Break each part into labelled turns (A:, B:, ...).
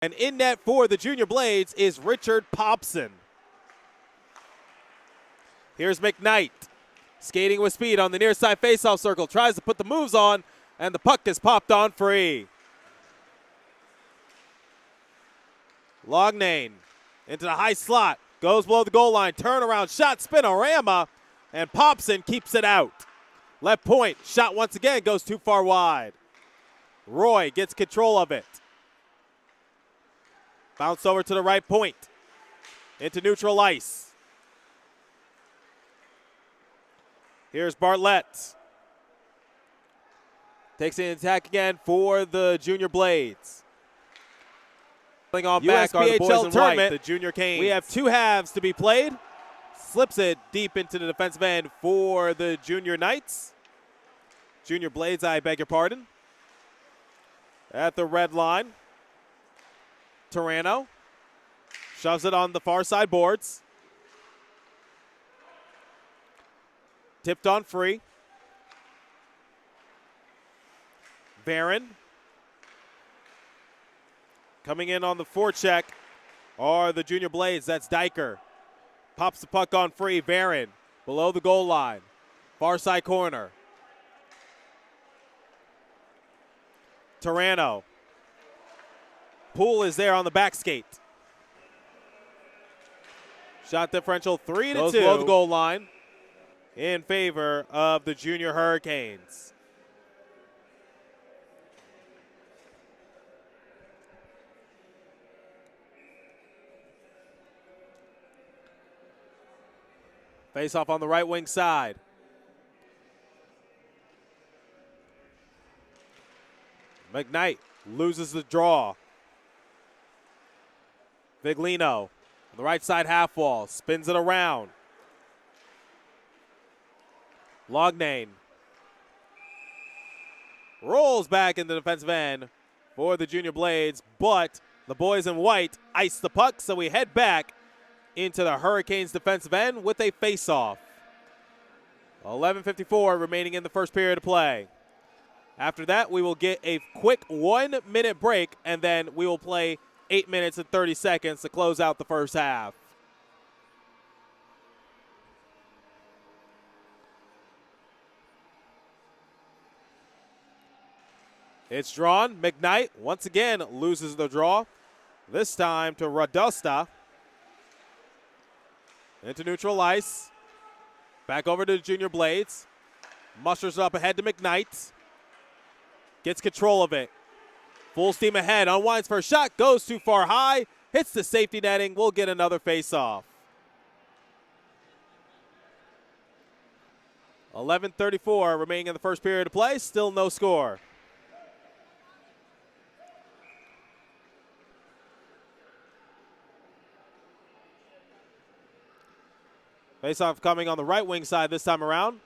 A: And in net for the Junior Blades is Richard Popson. Here's McKnight, skating with speed on the near side faceoff circle, tries to put the moves on, and the puck is popped on free. Loughnane into the high slot, goes below the goal line, turnaround shot, spinorama, and Popson keeps it out. Left point, shot once again, goes too far wide. Roy gets control of it. Bounce over to the right point, into neutral ice. Here's Bartlett. Takes an attack again for the Junior Blades. On back are the boys in white, the Junior Canes. We have two halves to be played. Slips it deep into the defensive end for the Junior Knights. Junior Blades, I beg your pardon. At the red line, Torano shoves it on the far side boards. Tipped on free. Barron. Coming in on the forecheck are the Junior Blades. That's Diker. Pops the puck on free. Barron below the goal line. Far side corner. Torano. Poole is there on the back skate. Shot differential 3-2. Goes below the goal line in favor of the Junior Hurricanes. Face off on the right wing side. McKnight loses the draw. Viglino on the right side half wall, spins it around. Loughnane rolls back in the defensive end for the Junior Blades, but the boys in white ice the puck, so we head back into the Hurricanes defensive end with a face-off. 11:54 remaining in the first period of play. After that, we will get a quick 1-minute break, and then we will play 8 minutes and 30 seconds to close out the first half. It's drawn. McKnight once again loses the draw. This time to Radosta. Into neutral ice. Back over to the Junior Blades. Musters up ahead to McKnight. Gets control of it. Full steam ahead. Unwinds for a shot. Goes too far high. Hits the safety netting. We'll get another face-off. 11:34 remaining in the first period of play. Still no score. Face-off coming on the right wing side this time around.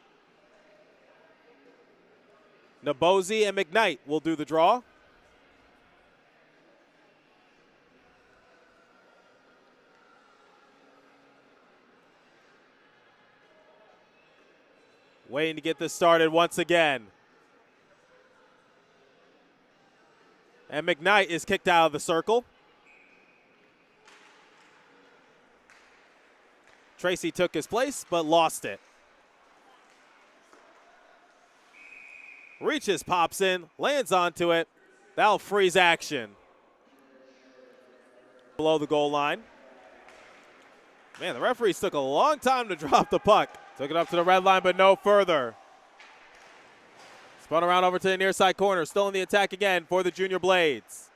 A: Nabozi and McKnight will do the draw. Waiting to get this started once again. And McKnight is kicked out of the circle. Tracy took his place, but lost it. Reaches, pops in, lands onto it. That'll freeze action. Below the goal line. Man, the referees took a long time to drop the puck. Took it up to the red line, but no further. Spun around over to the near side corner. Still in the attack again for the Junior Blades.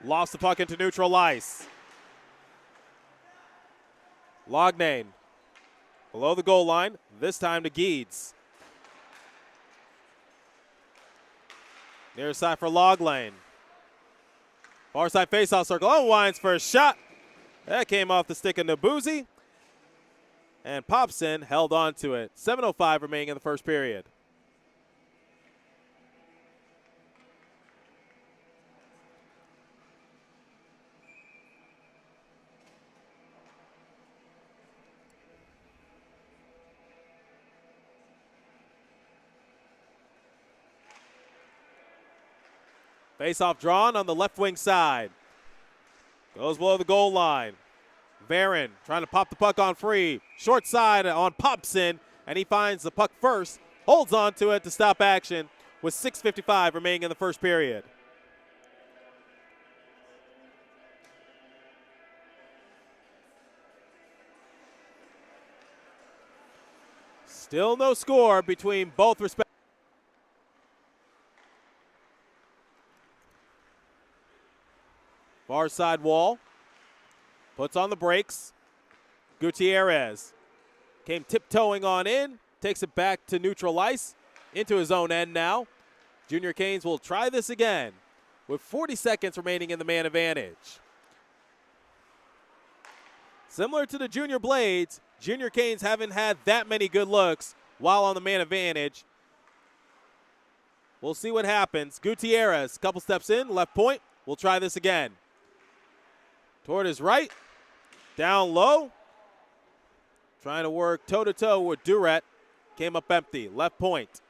A: Lost the puck into neutral ice. Loughnane below the goal line, this time to Geeds. Near side for Loughnane. Far side faceoff circle, unwinds for a shot. That came off the stick of Nabuzi. And Popson held on to it. 7:05 remaining in the first period. Face-off drawn on the left wing side. Goes below the goal line. Varon trying to pop the puck on free. Short side on Popson, and he finds the puck first. Holds on to it to stop action with 6:55 remaining in the first period. Still no score between both respective. Far side wall. Puts on the brakes. Gutierrez came tiptoeing on in. Takes it back to neutral ice. Into his own end now. Junior Canes will try this again with 40 seconds remaining in the man advantage. Similar to the Junior Blades, Junior Canes haven't had that many good looks while on the man advantage. We'll see what happens. Gutierrez, couple steps in, left point. We'll try this again. Toward his right, down low. Trying to work toe-to-toe with Duret. Came up empty, left point.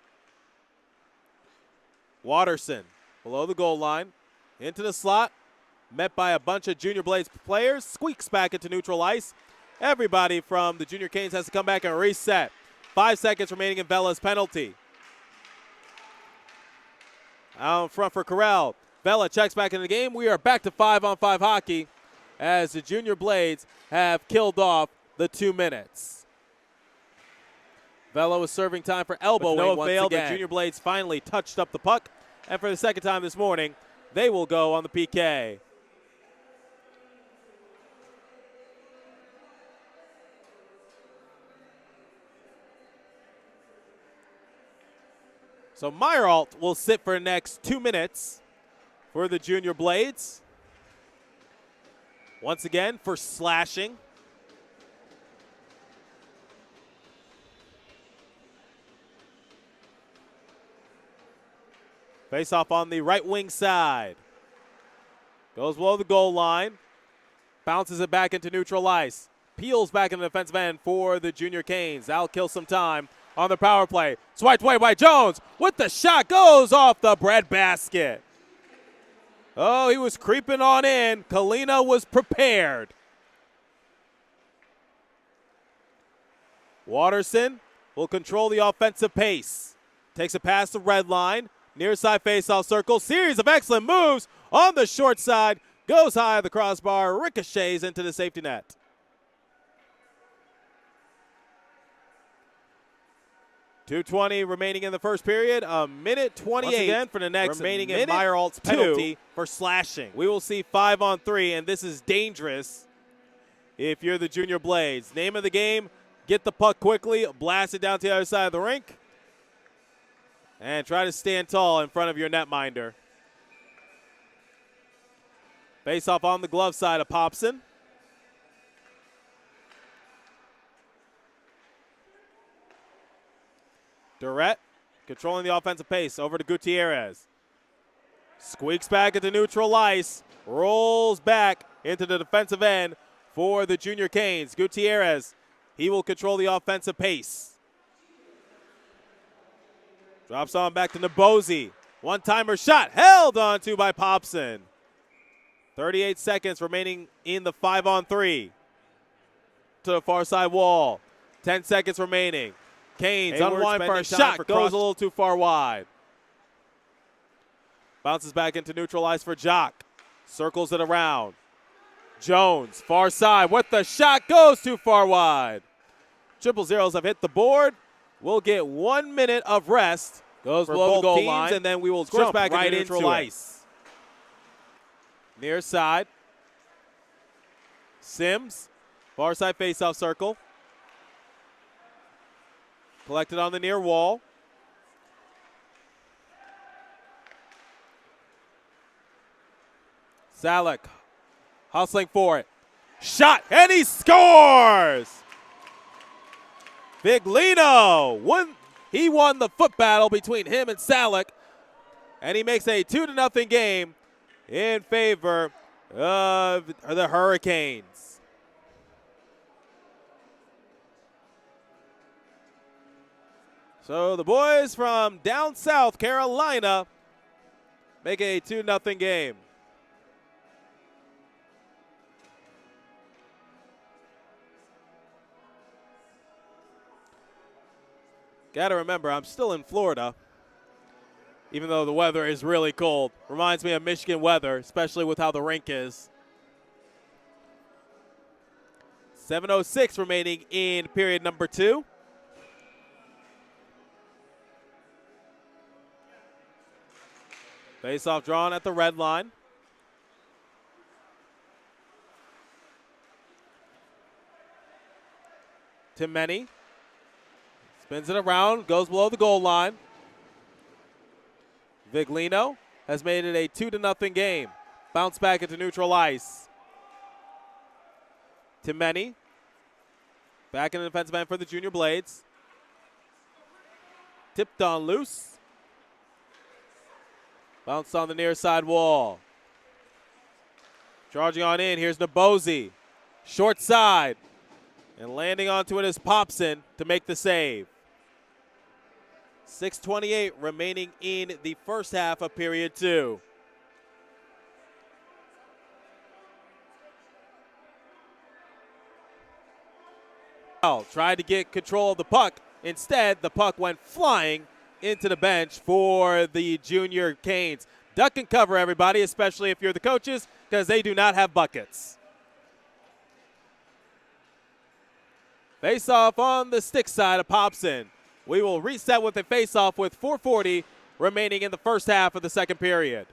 A: Watterson, below the goal line, into the slot. Met by a bunch of Junior Blades players. Squeaks back into neutral ice. Everybody from the Junior Canes has to come back and reset. 5 seconds remaining in Vela's penalty. Out in front for Corral. Vela checks back into the game. We are back to 5-on-5 hockey as the Junior Blades have killed off the 2 minutes. Vela was serving time for elbowing once again. The Junior Blades finally touched up the puck, and for the second time this morning, they will go on the PK. So Meyeralt will sit for the next 2 minutes for the Junior Blades. Once again for slashing. Face off on the right wing side. Goes below the goal line. Bounces it back into neutral ice. Peels back in the defensive end for the Junior Canes. That'll kill some time on the power play. Swiped away by Jones with the shot. Goes off the breadbasket. Oh, he was creeping on in. Kalina was prepared. Watterson will control the offensive pace. Takes it past the red line. Near side faceoff circle. Series of excellent moves on the short side. Goes high at the crossbar. Ricochets into the safety net. .220 remaining in the first period. A minute 28 once again for the next remaining in Meyeralt's penalty for slashing. We will see 5-on-3, and this is dangerous if you're the Junior Blades. Name of the game, get the puck quickly, blast it down to the other side of the rink, and try to stand tall in front of your netminder. Face off on the glove side of Popson. Duret controlling the offensive pace over to Gutierrez. Squeaks back into neutral ice. Rolls back into the defensive end for the Junior Canes. Gutierrez, he will control the offensive pace. Drops on back to Nebosi. One-timer shot held on to by Popson. 38 seconds remaining in the 5-on-3. To the far side wall. 10 seconds remaining. Canes unwind for a shot, goes a little too far wide. Bounces back into neutral ice for Jock. Circles it around. Jones, far side with the shot, goes too far wide. 000s have hit the board. We'll get 1 minute of rest. Goes below the goal line, and then we will jump back right into neutral ice. Near side. Sims, far side faceoff circle. Collected on the near wall. Salek hustling for it. Shot, and he scores! Viglino, he won the foot battle between him and Salek, and he makes a 2-0 game in favor of the Hurricanes. So the boys from down South Carolina Make it a 2-0 game. Got to remember, I'm still in Florida, even though the weather is really cold. Reminds me of Michigan weather, especially with how the rink is. 7:06 remaining in period number 2. Face-off drawn at the red line. Timeni spins it around, goes below the goal line. Viglino has made it a 2-0 game. Bounce back into neutral ice. Timeni back in the defensive end for the Junior Blades. Tipped on loose. Bounced on the near side wall. Charging on in, here's Nabozi. Short side. And landing onto it is Popson to make the save. 6:28 remaining in the first half of period 2. Tried to get control of the puck. Instead, the puck went flying into the bench for the Junior Canes. Duck and cover, everybody, especially if you're the coaches, because they do not have buckets. Face-off on the stick side of Popson. We will reset with a face-off with 4:40 remaining in the first half of the second period.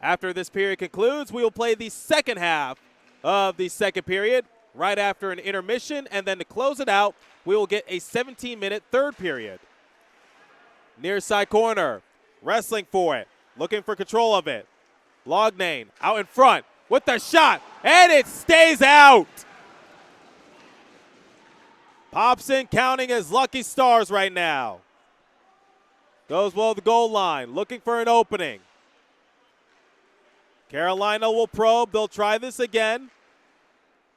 A: After this period concludes, we will play the second half of the second period right after an intermission, and then to close it out, we will get a 17-minute third period. Near side corner, wrestling for it, looking for control of it. Loughnane out in front with the shot, and it stays out. Popson counting his lucky stars right now. Goes below the goal line, looking for an opening. Carolina will probe. They'll try this again.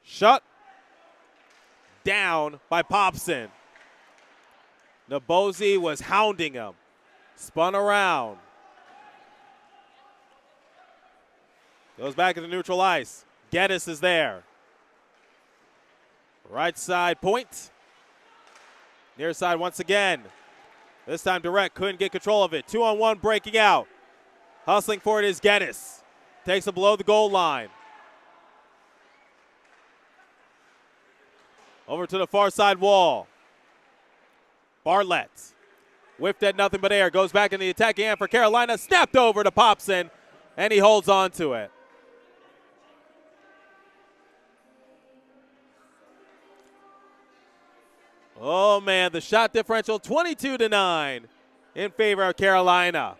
A: Shut down by Popson. Nabozi was hounding him. Spun around. Goes back into neutral ice. Geddes is there. Right side point. Near side once again. This time direct, couldn't get control of it. 2-on-1 breaking out. Hustling for it is Geddes. Takes it below the goal line. Over to the far side wall. Bartlett. Whiffed at nothing but air. Goes back in the attacking end for Carolina. Snapped over to Popson, and he holds on to it. Oh, man, the shot differential 22-9 in favor of Carolina.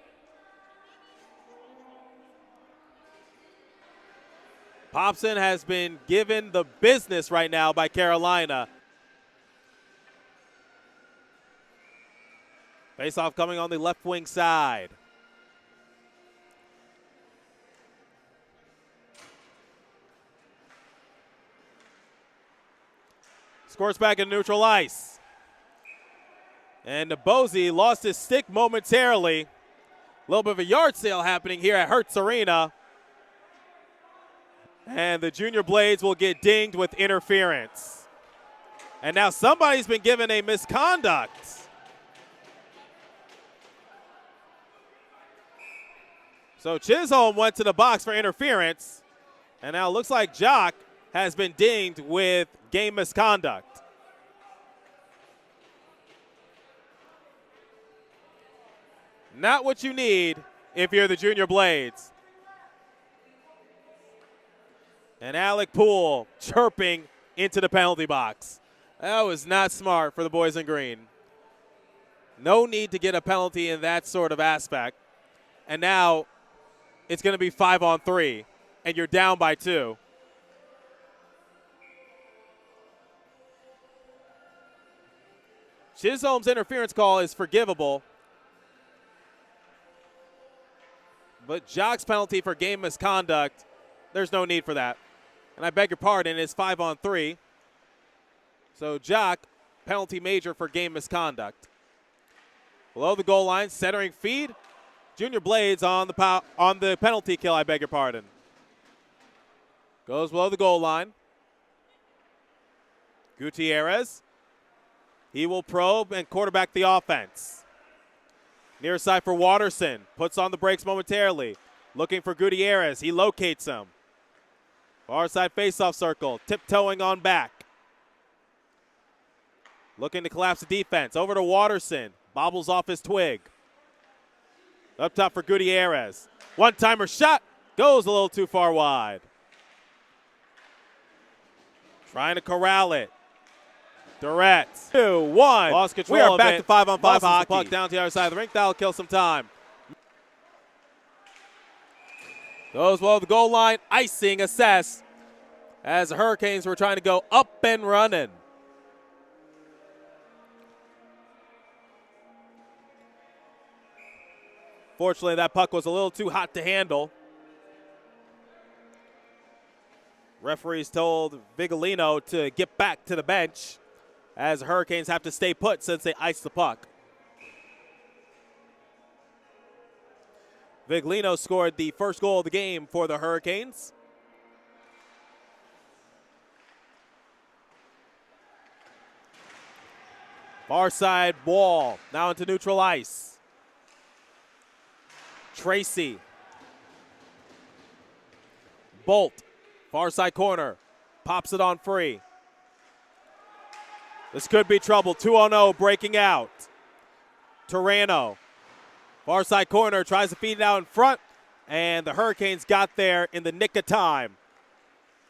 A: Popson has been given the business right now by Carolina. Face-off coming on the left wing side. Scores back in neutral ice. And Nabozi lost his stick momentarily. A little bit of a yard sale happening here at Hertz Arena. And the Junior Blades will get dinged with interference. And now somebody's been given a misconduct. So Chisholm went to the box for interference. And now it looks like Jock has been dinged with game misconduct. Not what you need if you're the Junior Blades. And Alec Poole chirping into the penalty box. That was not smart for the boys in green. No need to get a penalty in that sort of aspect. And now it's going to be 5-on-3, and you're down by 2. Chisholm's interference call is forgivable. But Jock's penalty for game misconduct, there's no need for that. And I beg your pardon, it's 5-on-3. So Jock, penalty major for game misconduct. Below the goal line, centering feed. Junior Blades on the penalty kill, I beg your pardon. Goes below the goal line. Gutierrez. He will probe and quarterback the offense. Near side for Watterson. Puts on the brakes momentarily. Looking for Gutierrez. He locates him. Far side faceoff circle. Tiptoeing on back. Looking to collapse the defense. Over to Watterson. Bobbles off his twig. Up top for Gutierrez. One-timer shot. Goes a little too far wide. Trying to corral it. Durrett. 2-1. Lost control. We are back to 5-on-5 hockey. The puck down to the other side of the rink. That'll kill some time. Goes below the goal line. Icing assessed as the Hurricanes were trying to go up and running. Fortunately, that puck was a little too hot to handle. Referees told Vigolino to get back to the bench as the Hurricanes have to stay put since they iced the puck. Vigolino scored the first goal of the game for the Hurricanes. Far side wall, now into neutral ice. Tracy. Bolt, far side corner, pops it on free. This could be trouble. 2-0 breaking out. Torano, far side corner, tries to feed it out in front, and the Hurricanes got there in the nick of time.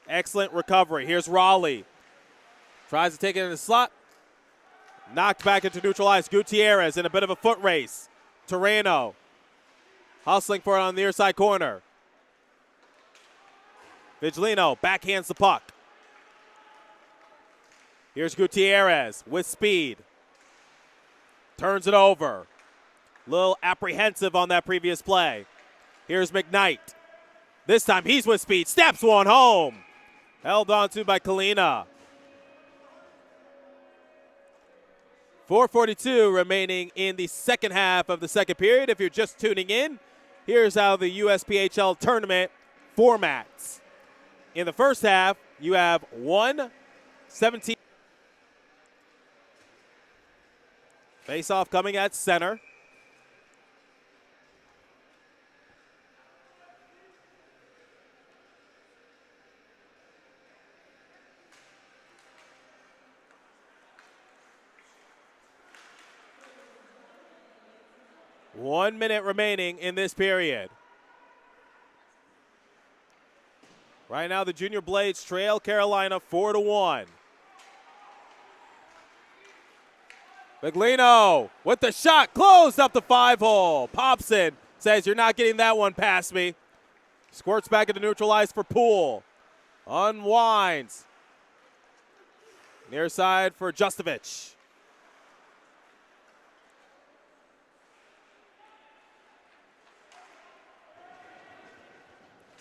A: Excellent recovery. Here's Raleigh. Tries to take it in the slot. Knocked back into neutral ice. Gutierrez in a bit of a foot race. Torano hustling for it on the near side corner. Vigolino backhands the puck. Here's Gutierrez with speed. Turns it over. Little apprehensive on that previous play. Here's McKnight. This time he's with speed. Steps one home. Held on to by Kalina. 4:42 remaining in the second half of the second period. If you're just tuning in, here's how the USPHL tournament formats. In the first half, you have 1-17. Face-off coming at center. One minute remaining in this period. Right now, the Junior Blades trail Carolina 4-1. Vigolino with the shot, closed up the 5-hole. Pops in, says, "You're not getting that one past me." Squirts back into neutral ice for Poole. Unwinds. Near side for Justovich.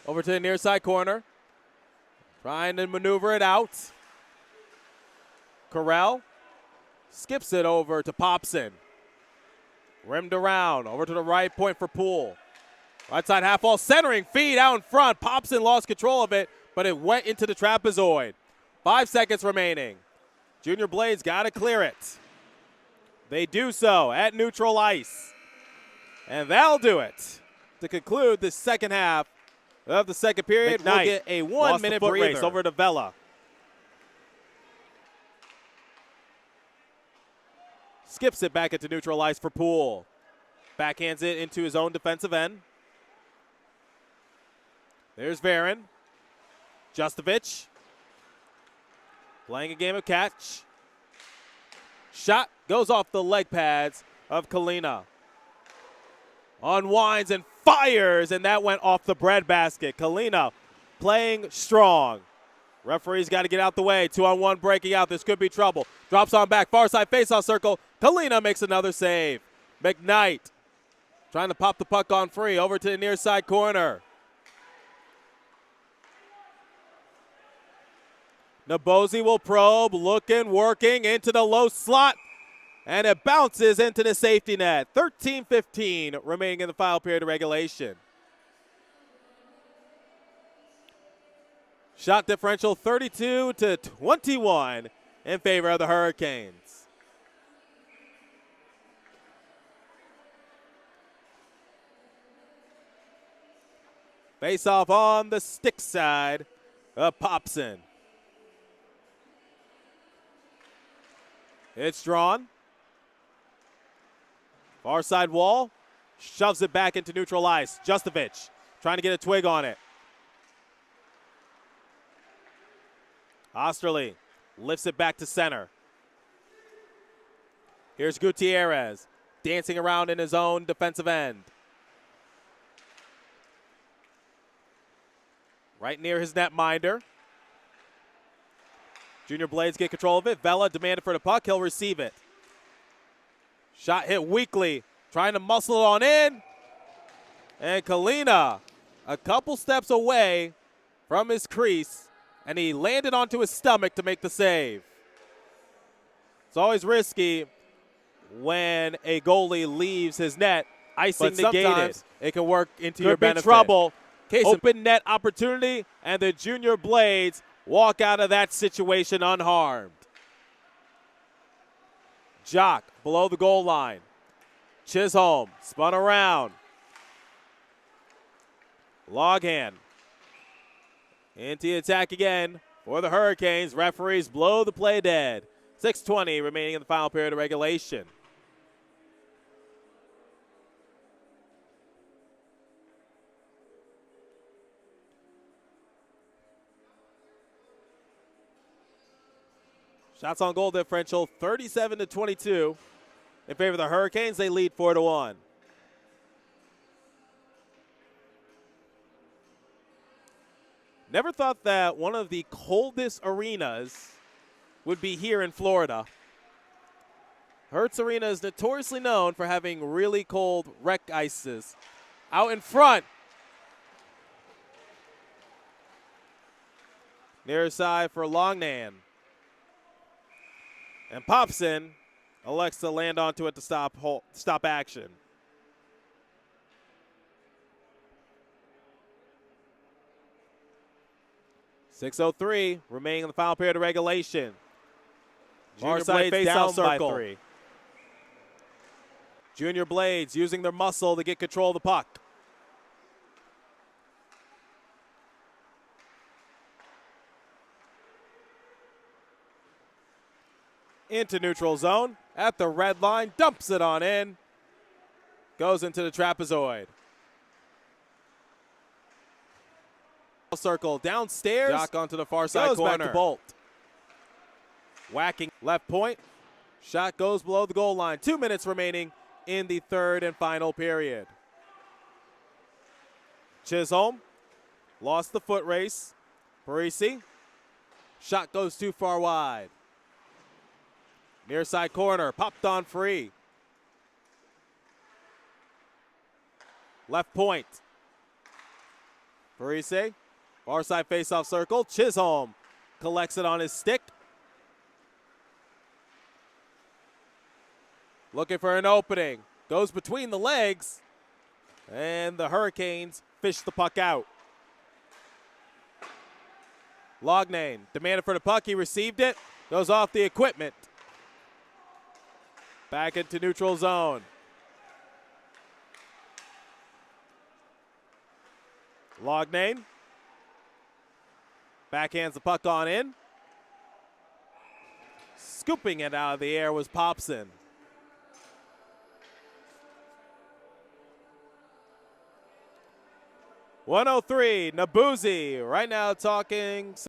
A: Over to the near side corner. Trying to maneuver it out. Corral skips it over to Popson. Rimmed around. Over to the right point for Poole. Right side half wall. Centering feed out in front. Popson lost control of it, but it went into the trapezoid. 5 seconds remaining. Junior Blades got to clear it. They do so at neutral ice. And that'll do it to conclude the second half of the second period.
B: McKnight
A: we'll get a 1 minute breather race over to Vela. Skips it back into neutral ice for Poole. Backhands it into his own defensive end. There's Varon. Justovich playing a game of catch. Shot goes off the leg pads of Kalina. Unwinds and fires, and that went off the breadbasket. Kalina playing strong. Referee's got to get out the way. 2-on-1 breaking out. This could be trouble. Drops on back. Far side faceoff circle. Kalina makes another save. McKnight trying to pop the puck on free. Over to the near side corner. Nabozi will probe. Looking, working into the low slot. And it bounces into the safety net. 13-15 remaining in the final period of regulation. Shot differential 32-21 in favor of the Hurricanes. Face off on the stick side of Popson. It's drawn. Far side wall. Shoves it back into neutral ice. Justovich trying to get a twig on it. Osterley lifts it back to center. Here's Gutierrez dancing around in his own defensive end. Right near his netminder. Junior Blades get control of it. Vela demanded for the puck. He'll receive it. Shot hit weakly. Trying to muscle it on in. And Kalina a couple steps away from his crease. And he landed onto his stomach to make the save. It's always risky when a goalie leaves his net. Icing negated. It can work into your benefit. Trouble. Open net opportunity, and the Junior Blades walk out of that situation unharmed. Jock below the goal line. Chisholm spun around. Loughnane into the attack again for the Hurricanes. Referees blow the play dead. 6:20 remaining in the final period of regulation. Shots on goal differential 37-22 in favor of the Hurricanes. They lead 4-1. Never thought that one of the coldest arenas would be here in Florida. Hertz Arena is notoriously known for having really cold rec ices. Out in front. Near side for Loughnane. And Popson elects to land onto it to stop action. .603 remaining in the final period of regulation. Junior Blades down by 3. Junior Blades using their muscle to get control of the puck. Into neutral zone at the red line, dumps it on in, goes into the trapezoid. Circle downstairs, Jock onto the far side corner. Back to Bolt. Whacking left point, shot goes below the goal line. 2 minutes remaining in the third and final period. Chisholm lost the foot race. Parisi, shot goes too far wide. Near side corner, popped on free. Left point. Parisi, far side faceoff circle. Chisholm collects it on his stick. Looking for an opening. Goes between the legs. And the Hurricanes fish the puck out. Loughnane demanded for the puck. He received it. Goes off the equipment. Back into neutral zone. Loughnane backhands the puck on in. Scooping it out of the air was Popson. .103, Nabuzzi right now talking